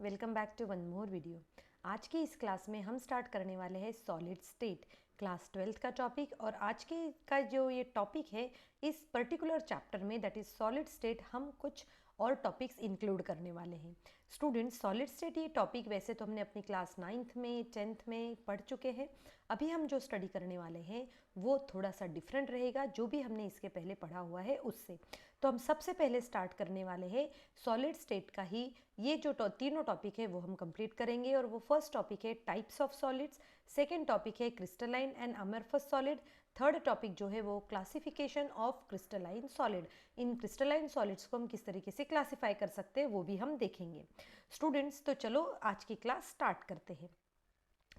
Welcome back to one more video. आज की इस क्लास में हम स्टार्ट करने वाले हैं सॉलिड स्टेट क्लास 12th का टॉपिक। और आज के का जो ये टॉपिक है इस पर्टिकुलर चैप्टर में दैट इज सॉलिड स्टेट हम कुछ और टॉपिक्स इंक्लूड करने वाले हैं। स्टूडेंट्स, सॉलिड स्टेट ये टॉपिक वैसे तो हमने अपनी क्लास 9th में 10th में पढ़ चुके हैं। अभी हम जो स्टडी करने वाले हैं वो थोड़ा सा डिफरेंट रहेगा जो भी हमने इसके पहले पढ़ा हुआ है उससे। तो हम सबसे पहले स्टार्ट करने वाले हैं सॉलिड स्टेट का ही। ये जो तीनों टॉपिक है वो हम कंप्लीट करेंगे। और वो फर्स्ट टॉपिक है types of solids, second topic है crystalline and amorphous solid, third topic जो है वो क्लासिफिकेशन ऑफ क्रिस्टलाइन सॉलिड। इन क्रिस्टलाइन सॉलिड्स को हम किस तरीके से क्लासिफाई कर सकते हैं वो भी हम देखेंगे। स्टूडेंट्स, तो चलो आज की क्लास स्टार्ट करते हैं।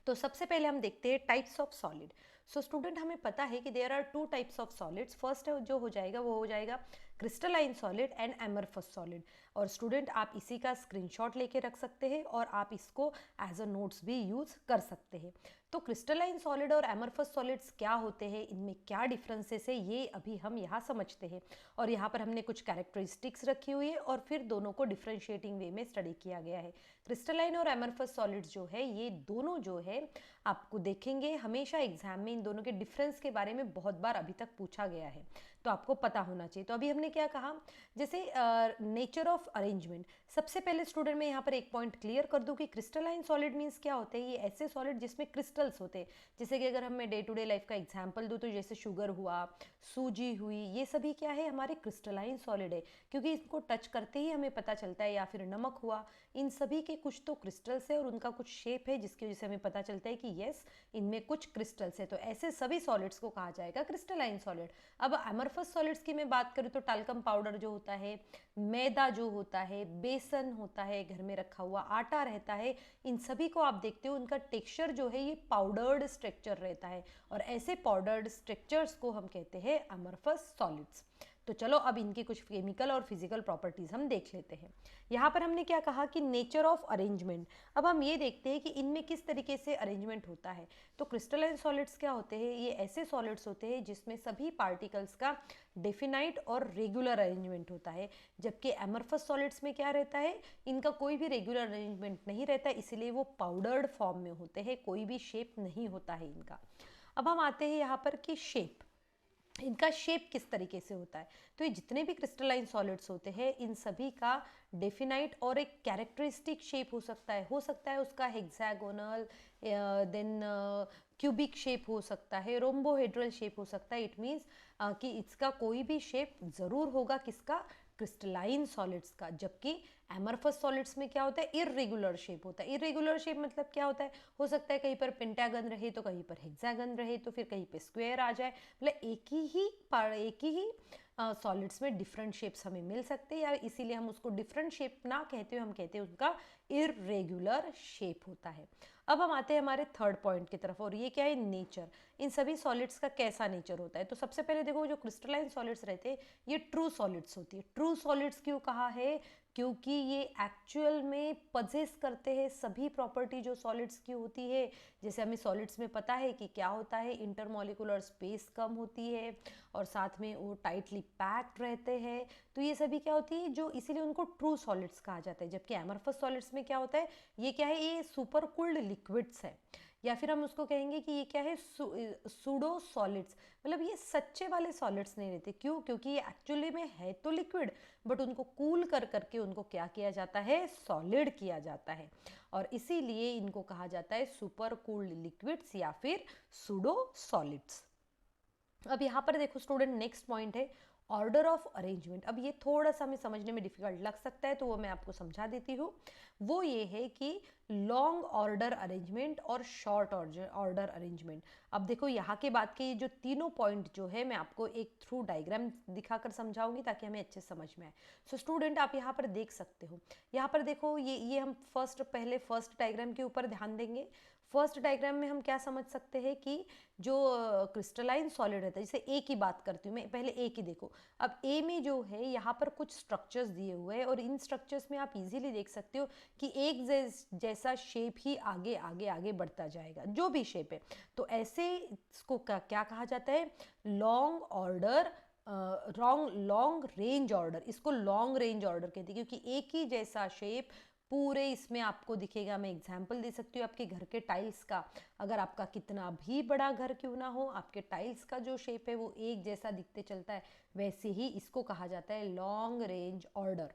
तो सबसे पहले हम देखते हैं types of solid. So student, हमें पता है कि there are two types of solids. First जो हो जाएगा वो हो जाएगा crystalline solid and amorphous solid. और स्टूडेंट, आप इसी का स्क्रीनशॉट लेके रख सकते हैं और आप इसको एज अ नोट्स भी यूज कर सकते हैं। तो क्रिस्टलाइन सॉलिड और एमरफस सॉलिड्स क्या होते हैं, इनमें क्या डिफरेंसेस है, ये अभी हम यहाँ समझते हैं। और यहाँ पर हमने कुछ कैरेक्टरिस्टिक्स रखी हुई है और फिर दोनों को डिफरेंशिएटिंग वे में स्टडी किया गया है। क्रिस्टलाइन और एमरफस सॉलिड्स जो है ये दोनों जो है आपको देखेंगे हमेशा एग्जाम में इन दोनों के डिफरेंस के बारे में बहुत बार अभी तक पूछा गया है, तो आपको पता होना चाहिए। तो अभी हमने क्या कहा, जैसे नेचर ऑफ अरेंजमेंट। सबसे पहले स्टूडेंट मैं यहाँ पर एक पॉइंट क्लियर कर दूं कि क्रिस्टलाइन सॉलिड मीन्स क्या होते हैं। ये ऐसे सॉलिड जिसमें क्रिस्टल्स होते हैं। जैसे कि अगर हम मैं डे टू डे लाइफ का एग्जाम्पल दूँ तो जैसे शुगर हुआ, सूजी हुई, ये सभी क्या है हमारे क्रिस्टलाइन सॉलिड है, क्योंकि इसको टच करते ही हमें पता चलता है। या फिर नमक हुआ, इन सभी के कुछ तो क्रिस्टल्स है और उनका कुछ शेप है जिसकी वजह से हमें पता चलता है कि यस इनमें कुछ क्रिस्टल्स है। तो ऐसे सभी सॉलिड्स को कहा जाएगा क्रिस्टलाइन सॉलिड। अब एमरफस सॉलिड्स की मैं बात करूँ तो टाल्कम पाउडर जो होता है, मैदा जो होता है, बेसन होता है, घर में रखा हुआ आटा रहता है, इन सभी को आप देखते हो उनका टेक्सचर जो है ये पाउडर्ड स्ट्रक्चर रहता है। और ऐसे पाउडर्ड स्ट्रक्चर्स को हम कहते हैं अमरफस सॉलिड्स। तो चलो अब इनकी कुछ केमिकल और फिजिकल प्रॉपर्टीज हम देख लेते हैं। यहाँ पर हमने क्या कहा कि नेचर ऑफ अरेंजमेंट। अब हम ये देखते हैं कि इनमें किस तरीके से अरेंजमेंट होता है। तो क्रिस्टलाइन सॉलिड्स क्या होते हैं, ये ऐसे सॉलिड्स होते हैं जिसमें सभी पार्टिकल्स का डेफिनाइट और रेगुलर अरेंजमेंट होता है। जबकि एमरफस सॉलिड्स में क्या रहता है, इनका कोई भी रेगुलर अरेंजमेंट नहीं रहता, इसलिए वो पाउडर्ड फॉर्म में होते हैं, कोई भी शेप नहीं होता है इनका। अब हम आते हैं यहाँ पर कि शेप, इनका शेप किस तरीके से होता है। तो ये जितने भी क्रिस्टलाइन सॉलिड्स होते हैं इन सभी का डेफिनाइट और एक कैरेक्टरिस्टिक शेप हो सकता है उसका हेक्सागोनल, देन क्यूबिक शेप हो सकता है, रोम्बोहेड्रल शेप हो सकता है। इट मीन्स कि इसका कोई भी शेप ज़रूर होगा किसका, क्रिस्टलाइन सॉलिड्स का। जबकि एमरफस सॉलिड्स में क्या होता है, इर्रेगुलर शेप होता है। इर्रेगुलर शेप मतलब क्या होता है, हो सकता है कहीं पर पेंटागन रहे तो कहीं पर हेक्सागन रहे तो फिर कहीं पे स्क्वायर आ जाए। मतलब एक ही सॉलिड्स में डिफरेंट शेप्स हमें मिल सकते हैं, या इसीलिए हम उसको डिफरेंट शेप ना कहते हुए हम कहते हैं उनका इर्रेगुलर शेप होता है। अब हम आते हैं हमारे थर्ड पॉइंट की तरफ, और ये क्या है, नेचर। इन सभी सॉलिड्स का कैसा नेचर होता है। तो सबसे पहले देखो, जो क्रिस्टलाइन सॉलिड्स रहते हैं ये ट्रू सॉलिड्स होती है। ट्रू सॉलिड्स क्यों कहा है, क्योंकि ये एक्चुअल में पजेस करते हैं सभी प्रॉपर्टी जो सॉलिड्स की होती है। जैसे हमें सॉलिड्स में पता है कि क्या होता है, इंटरमॉलिकुलर स्पेस कम होती है और साथ में वो टाइटली पैक्ड रहते हैं। तो ये सभी क्या होती है जो, इसीलिए उनको ट्रू सॉलिड्स कहा जाता है। जबकि एमरफस सॉलिड्स में क्या होता है, ये क्या है, ये सुपर कूल्ड लिक्विड्स है, या फिर हम उसको कहेंगे कि ये क्या है, सूडो सॉलिड्स। मतलब ये सच्चे वाले सॉलिड्स नहीं रहते। क्यों, क्योंकि ये एक्चुअली में है तो लिक्विड, बट उनको कूल कर करके उनको क्या किया जाता है, सॉलिड किया जाता है। और इसीलिए इनको कहा जाता है सुपर कूल्ड लिक्विड्स या फिर सूडो सॉलिड्स। अब यहाँ पर देखो स्टूडेंट, नेक्स्ट पॉइंट है ऑर्डर ऑफ अरेंजमेंट। अब ये थोड़ा सा हमें समझने में डिफिकल्ट लग सकता है तो वो मैं आपको समझा देती हूँ। वो ये है कि लॉन्ग ऑर्डर अरेंजमेंट और शॉर्ट ऑर्डर अरेंजमेंट। अब देखो यहाँ के बाद के ये जो तीनों पॉइंट जो है मैं आपको एक थ्रू डायग्राम दिखाकर समझाऊंगी ताकि हमें अच्छे समझ में आए। सो स्टूडेंट, आप यहाँ पर देख सकते हो, यहाँ पर देखो ये हम पहले फर्स्ट डायग्राम के ऊपर ध्यान देंगे। फर्स्ट डायग्राम में हम क्या समझ सकते हैं कि जो क्रिस्टलाइन सॉलिड रहता है, जैसे ए की बात करती हूँ मैं, पहले ए की देखो। अब ए में जो है यहाँ पर कुछ स्ट्रक्चर्स दिए हुए हैं और इन स्ट्रक्चर्स में आप इजीली देख सकते हो कि एक जैसा शेप ही आगे आगे आगे बढ़ता जाएगा, जो भी शेप है। तो ऐसे इसको क्या कहा जाता है, long order, long range order. इसको लॉन्ग रेंज ऑर्डर कहते हैं, क्योंकि एक ही जैसा शेप पूरे इसमें आपको दिखेगा। मैं एग्जाम्पल दे सकती हूँ आपके घर के टाइल्स का। अगर आपका कितना भी बड़ा घर क्यों ना हो, आपके टाइल्स का जो शेप है वो एक जैसा दिखते चलता है, वैसे ही इसको कहा जाता है लॉन्ग रेंज ऑर्डर।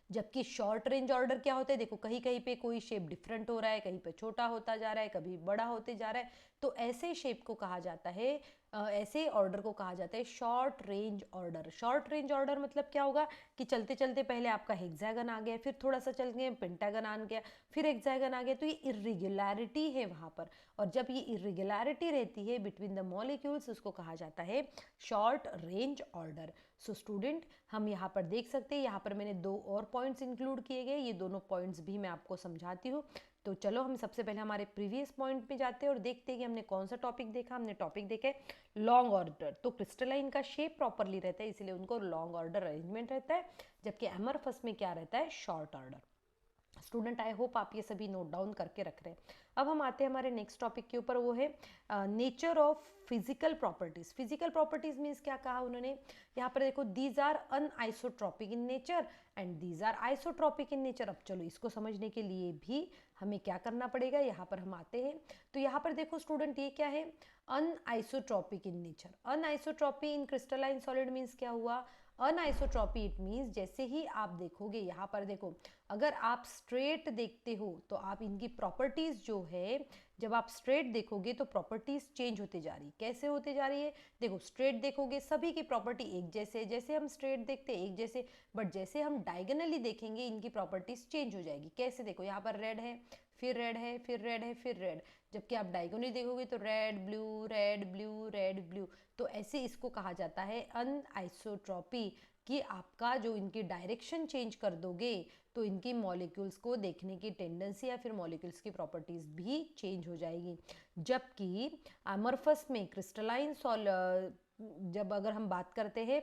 जबकि शॉर्ट रेंज ऑर्डर क्या होता है, देखो कहीं कहीं पे कोई शेप डिफरेंट हो रहा है, कहीं पे छोटा होता जा रहा है, कभी बड़ा होते जा रहा है, तो ऐसे शेप को कहा जाता है, ऐसे ऑर्डर को कहा जाता है short range order. Short range order मतलब क्या होगा कि चलते चलते पहले आपका हेक्सागन आ गया, फिर थोड़ा सा चल गए पेंटागन आ गया, फिर हेक्सागन आ गया, तो ये इर्रेगुलरिटी है वहाँ पर। और जब ये इर्रेगुलरिटी रहती है बिटवीन द मॉलिक्यूल्स, उसको कहा जाता है short range order. So student, हम यहाँ पर देख सकते हैं, यहाँ पर मैंने 2 और पॉइंट्स इंक्लूड किए गए, ये दोनों पॉइंट्स भी मैं आपको समझाती हूँ। तो चलो हम सबसे पहले हमारे प्रीवियस पॉइंट पे जाते हैं और देखते हैं कि हमने कौन सा टॉपिक देखा। हमने टॉपिक देखे लॉन्ग ऑर्डर। तो क्रिस्टलाइन का शेप प्रॉपरली रहता है, इसलिए उनको लॉन्ग ऑर्डर अरेंजमेंट रहता है, जबकि एमरफस में क्या रहता है, short order. Student, I hope आप ये सभी नोट डाउन करके रख रहे हैं। अब हम आते हैं हमारे नेक्स्ट टॉपिक के ऊपर, वो है nature of physical properties. Physical properties means क्या कहा उन्होंने, यहाँ पर देखो these are anisotropic in nature and these are isotropic in nature. अब चलो इसको समझने के लिए भी हमें क्या करना पड़ेगा, यहाँ पर हम आते हैं। तो यहाँ पर देखो स्टूडेंट, ये क्या है, anisotropic in nature. Anisotropy in crystalline solid means क्या हुआ, अनआइसोट्रॉपी इट मीन्स जैसे ही आप देखोगे, यहाँ पर देखो अगर आप स्ट्रेट देखते हो तो आप इनकी प्रॉपर्टीज जो है, जब आप स्ट्रेट देखोगे तो प्रॉपर्टीज चेंज होते जा रही है। कैसे होते जा रही है, देखो स्ट्रेट देखोगे सभी की प्रॉपर्टी एक जैसे, जैसे हम स्ट्रेट देखते हैं एक जैसे, बट जैसे हम डायगोनली देखेंगे इनकी प्रॉपर्टीज चेंज हो जाएगी। कैसे, देखो यहाँ पर रेड है, फिर रेड है, फिर रेड है, फिर रेड, जबकि आप डायगोनली देखोगे तो red blue red blue red blue. तो ऐसे इसको कहा जाता है अनआइसोट्रॉपी, कि आपका जो इनकी डायरेक्शन चेंज कर दोगे तो इनकी मॉलिक्यूल्स को देखने की टेंडेंसी या फिर मॉलिक्यूल्स की प्रॉपर्टीज भी चेंज हो जाएगी। जबकि अमरफस में क्रिस्टलाइन जब अगर हम बात करते हैं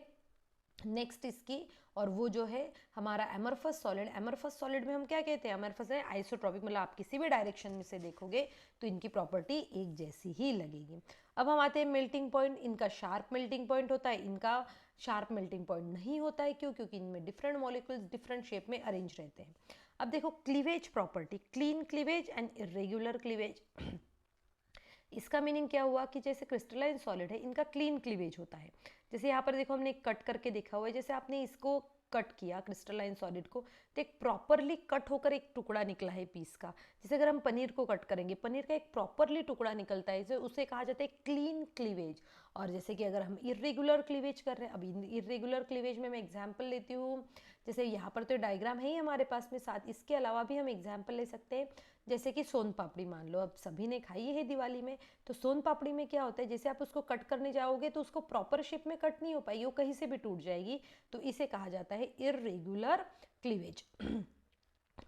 नेक्स्ट इसकी, और वो जो है हमारा एमरफस सॉलिड, एमरफस सॉलिड में हम क्या कहते हैं, एमरफस है आइसोट्रॉपिक, मतलब आप किसी भी डायरेक्शन में से देखोगे तो इनकी प्रॉपर्टी एक जैसी ही लगेगी। अब हम आते हैं मेल्टिंग पॉइंट। इनका शार्प मेल्टिंग पॉइंट होता है, इनका शार्प मेल्टिंग पॉइंट नहीं होता है। क्यों, क्योंकि इनमें डिफरेंट मॉलिक्यूल्स डिफरेंट शेप में अरेंज रहते हैं। अब देखो cleavage property, clean cleavage and irregular cleavage. इसका मीनिंग क्या हुआ कि जैसे क्रिस्टलाइन सॉलिड है, इनका क्लीन क्लीवेज होता है। जैसे यहाँ पर देखो हमने कट करके देखा हुआ है, जैसे आपने इसको कट किया क्रिस्टलाइन सॉलिड को, तो एक प्रॉपरली कट होकर एक टुकड़ा निकला है पीस का। जैसे अगर हम पनीर को कट करेंगे, पनीर का एक प्रॉपरली टुकड़ा निकलता है, उसे कहा जाता है क्लीन क्लीवेज। और जैसे कि अगर हम इरेगुलर क्लीवेज कर रहे हैं, अब इरेगुलर क्लीवेज में मैं एग्जाम्पल लेती हूँ, जैसे यहाँ पर तो डायग्राम है ही हमारे पास में साथ, इसके अलावा भी हम एग्जाम्पल ले सकते हैं। जैसे कि सोन पापड़ी मान लो, अब सभी ने खाई है दिवाली में, तो सोन पापड़ी में क्या होता है, जैसे आप उसको कट करने जाओगे तो उसको प्रॉपर शेप में कट नहीं हो पाएगी, वो कहीं से भी टूट जाएगी, तो इसे कहा जाता है इरेगुलर क्लीवेज।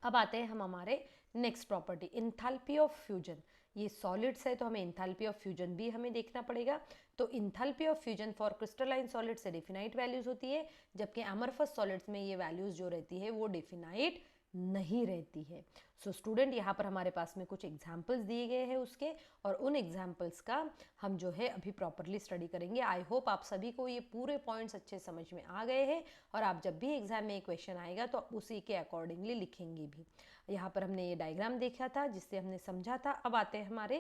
अब आते हैं हम हमारे next property, enthalpy of fusion. ये सॉलिड्स है तो हमें एंथैल्पी ऑफ फ्यूजन भी हमें देखना पड़ेगा। तो enthalpy of fusion for crystalline solid से डेफिनाइट वैल्यूज होती है, जबकि अमरफस सॉलिड्स में ये वैल्यूज जो रहती है वो डेफिनाइट नहीं रहती है। सो स्टूडेंट, यहाँ पर हमारे पास में कुछ एग्जाम्पल्स दिए गए हैं उसके, और उन एग्जाम्पल्स का हम जो है अभी प्रॉपरली स्टडी करेंगे। आई होप आप सभी को ये पूरे पॉइंट्स अच्छे समझ में आ गए हैं, और आप जब भी एग्जाम में क्वेश्चन आएगा तो उसी के अकॉर्डिंगली लिखेंगे भी। यहाँ पर हमने ये डायग्राम देखा था जिससे हमने समझा था। अब आते हैं हमारे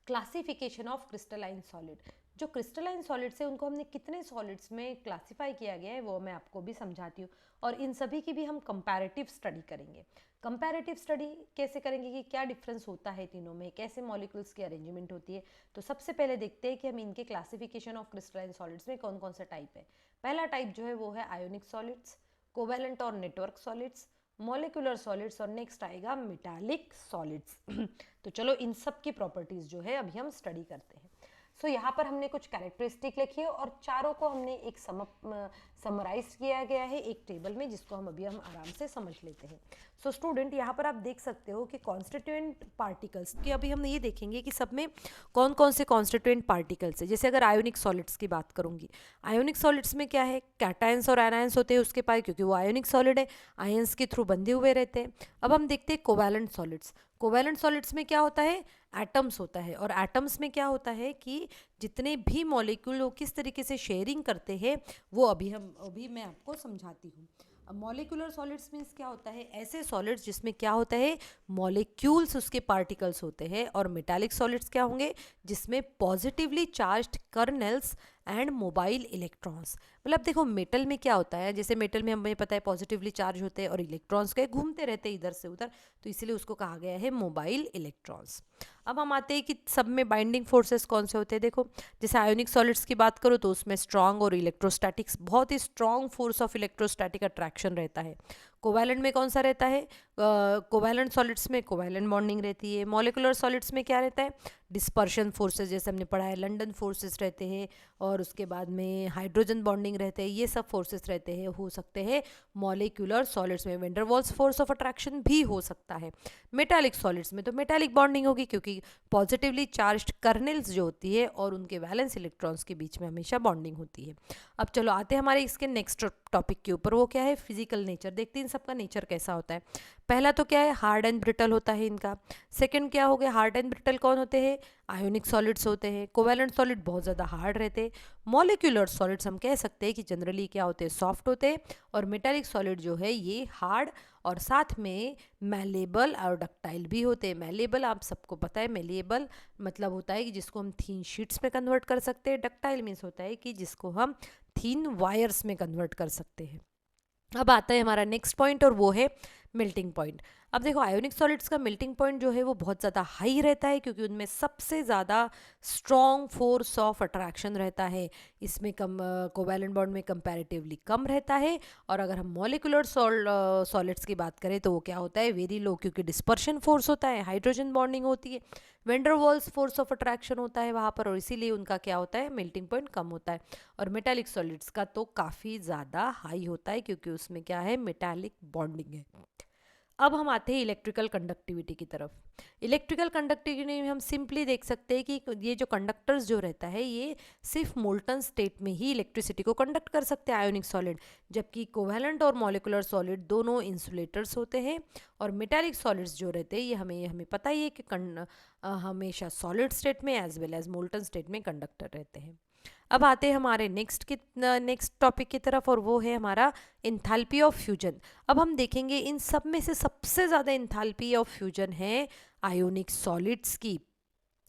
क्लासिफिकेशन ऑफ क्रिस्टलाइन सॉलिड। जो क्रिस्टलाइन सॉलिड्स है उनको हमने कितने सॉलिड्स में क्लासिफाई किया गया है वो मैं आपको भी समझाती हूँ, और इन सभी की भी हम कंपैरेटिव स्टडी करेंगे। कंपैरेटिव स्टडी कैसे करेंगे कि क्या डिफरेंस होता है तीनों में, कैसे मॉलिक्यूल्स की अरेंजमेंट होती है। तो सबसे पहले देखते हैं कि हम इनके क्लासिफिकेशन ऑफ क्रिस्टलाइन सॉलिड्स में कौन कौन सा टाइप है। पहला टाइप जो है वो है आयोनिक सॉलिड्स, कोवैलेंट और नेटवर्क सॉलिड्स, मॉलिक्यूलर सॉलिड्स, और नेक्स्ट आएगा मेटालिक सॉलिड्स। तो चलो इन सब की प्रॉपर्टीज जो है अभी हम स्टडी करते हैं। सो यहाँ पर हमने कुछ कैरेक्टरिस्टिक लिखी है और चारों को हमने एक समराइज किया गया है एक टेबल में, जिसको हम आराम से समझ लेते हैं। सो स्टूडेंट, यहाँ पर आप देख सकते हो कि कॉन्स्टिट्यूएंट पार्टिकल्स की अभी हम ये देखेंगे कि सब में कौन कौन से कॉन्स्टिट्यूएंट पार्टिकल्स है। जैसे अगर आयोनिक सॉलिड्स की बात करूँगी, आयोनिक सॉलिड्स में क्या है, कैटायंस और एनायंस होते हैं उसके पास, क्योंकि वो आयोनिक सॉलिड है, आयंस के थ्रू बंधे हुए रहते हैं। अब हम देखते हैं कोवैलेंट सॉलिड्स। कोवैलेंट सॉलिड्स में क्या होता है, एटम्स होता है, और एटम्स में क्या होता है कि जितने भी मॉलिक्यूल वो किस तरीके से शेयरिंग करते हैं वो अभी मैं आपको समझाती हूँ। मॉलिक्यूलर सॉलिड्स मीन्स क्या होता है, ऐसे सॉलिड्स जिसमें क्या होता है, मॉलिक्यूल्स उसके पार्टिकल्स होते हैं। और मेटालिक सॉलिड्स क्या होंगे, जिसमें positively charged colonel's and mobile electrons. मतलब देखो मेटल में क्या होता है, जैसे मेटल में हमें पता है पॉजिटिवली चार्ज होते हैं और इलेक्ट्रॉन्स के घूमते रहते हैं इधर से उधर, तो इसीलिए उसको कहा गया है मोबाइल इलेक्ट्रॉन्स। अब हम आते हैं कि सब में बाइंडिंग फोर्सेस कौन से होते हैं। देखो जैसे आयोनिक सॉलिड्स की बात करो तो उसमें स्ट्रॉन्ग और इलेक्ट्रोस्टैटिक्स, बहुत ही strong force of electrostatic attraction रहता है। कोवैलेंट में कौन सा रहता है, कोवैलेंट सॉलिड्स में कोवैलेंट बॉन्डिंग रहती है। मॉलिक्यूलर सॉलिड्स में क्या रहता है, डिस्पर्शन फोर्सेस, जैसे हमने पढ़ा है लंडन फोर्सेस रहते हैं, और उसके बाद में हाइड्रोजन बॉन्डिंग रहते हैं, ये सब फोर्सेस रहते हैं, हो सकते हैं मॉलिक्यूलर सॉलिड्स में। Vendor walls force of attraction भी हो सकता है। मेटालिक सॉलिड्स में तो मेटालिक बॉन्डिंग होगी, क्योंकि पॉजिटिवली चार्ज्ड कर्नल्स जो होती है और उनके वैलेंस इलेक्ट्रॉन्स के बीच में हमेशा बॉन्डिंग होती है। अब चलो आते हैं हमारे इसके नेक्स्ट टॉपिक के ऊपर, वो क्या है, फिजिकल नेचर। देखते हैं इन सबका नेचर कैसा होता है। पहला तो क्या है, हार्ड एंड ब्रिटल होता है इनका। सेकंड क्या हो गया, हार्ड एंड ब्रिटल कौन होते हैं, आयोनिक सॉलिड्स होते हैं। कोवैलेंट सॉलिड बहुत ज़्यादा हार्ड रहते हैं। मॉलिक्यूलर सॉलिड्स हम कह सकते हैं कि जनरली क्या होते हैं, सॉफ्ट होते हैं। और मेटालिक सॉलिड जो है ये हार्ड और साथ में मैलेबल और डक्टाइल भी होते हैं। मैलेबल आप सबको पता है, मैलेबल मतलब होता है कि जिसको हम थीन शीट्स में कन्वर्ट कर सकते हैं। डक्टाइल मीन्स होता है कि जिसको हम थीन वायर्स में कन्वर्ट कर सकते हैं। अब आता है हमारा नेक्स्ट पॉइंट और वो है मेल्टिंग पॉइंट। अब देखो आयोनिक सॉलिड्स का मेल्टिंग पॉइंट जो है वो बहुत ज़्यादा हाई रहता है, क्योंकि उनमें सबसे ज़्यादा स्ट्रॉन्ग फोर्स ऑफ अट्रैक्शन रहता है। इसमें कम कोवैलेंट बॉन्ड में कंपैरेटिवली कम रहता है। और अगर हम मॉलिक्यूलर सॉलिड्स की बात करें तो वो क्या होता है, वेरी लो, क्योंकि डिस्पर्शन फोर्स होता है, हाइड्रोजन बॉन्डिंग होती है, vendor walls force of attraction होता है वहाँ पर, और इसीलिए उनका क्या होता है, मेल्टिंग पॉइंट कम होता है। और मेटालिक सॉलिड्स का तो काफ़ी ज़्यादा हाई होता है, क्योंकि उसमें क्या है, मेटालिक बॉन्डिंग है। अब हम आते हैं इलेक्ट्रिकल कंडक्टिविटी की तरफ। इलेक्ट्रिकल कंडक्टिविटी में हम सिंपली देख सकते हैं कि ये जो कंडक्टर्स जो रहता है ये सिर्फ मोल्टन स्टेट में ही इलेक्ट्रिसिटी को कंडक्ट कर सकते हैं आयोनिक सॉलिड, जबकि कोवैलेंट और मॉलिक्यूलर सॉलिड दोनों इंसुलेटर्स होते हैं। और मेटालिक सॉलिड्स जो रहते हैं ये हमें पता ही है कि हमेशा सॉलिड स्टेट में as well as molten state में कंडक्टर रहते हैं। अब आते हैं हमारे नेक्स्ट टॉपिक की तरफ, और वो है हमारा इंथैल्पी ऑफ फ्यूजन। अब हम देखेंगे इन सब में से सबसे ज़्यादा इंथैल्पी ऑफ फ्यूजन है आयोनिक सॉलिड्स की।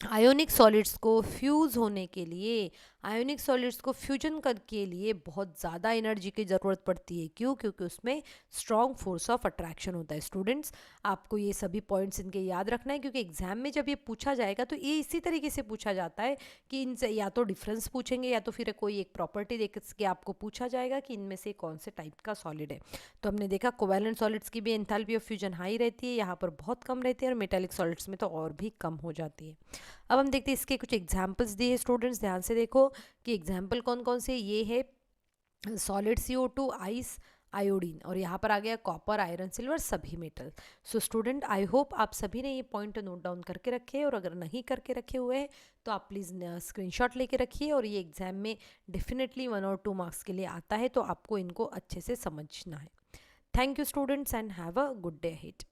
आयोनिक सॉलिड्स को फ्यूज़ होने के लिए, आयोनिक सॉलिड्स को फ्यूजन कर के लिए बहुत ज़्यादा एनर्जी की ज़रूरत पड़ती है। क्यों? क्योंकि उसमें स्ट्रॉन्ग फोर्स ऑफ अट्रैक्शन होता है। स्टूडेंट्स आपको ये सभी पॉइंट्स इनके याद रखना है, क्योंकि एग्जाम में जब ये पूछा जाएगा तो ये इसी तरीके से पूछा जाता है कि इनसे या तो डिफरेंस पूछेंगे या तो फिर कोई एक प्रॉपर्टी देख के आपको पूछा जाएगा कि इनमें से कौन से टाइप का सॉलिड है। तो हमने देखा कोवैलेंट सॉलिड्स की भी एंथैल्पी ऑफ फ्यूजन हाई रहती है, यहाँ पर बहुत कम रहती है, और मेटालिक सॉलिड्स में तो और भी कम हो जाती है। अब हम देखते हैं इसके कुछ एग्जाम्पल्स दिए हैं। स्टूडेंट्स ध्यान से देखो कि एग्जाम्पल कौन कौन से, ये है सॉलिड CO2, आइस, आयोडीन, और यहाँ पर आ गया कॉपर, आयरन, सिल्वर, सभी metal. So student I hope आप सभी ने ये पॉइंट नोट डाउन करके रखे, और अगर नहीं करके रखे हुए हैं तो आप प्लीज़ स्क्रीनशॉट लेके रखिए, और ये एग्जाम में डेफिनेटली 1 और 2 मार्क्स के लिए आता है, तो आपको इनको अच्छे से समझना है। Thank you students and have a good day ahead.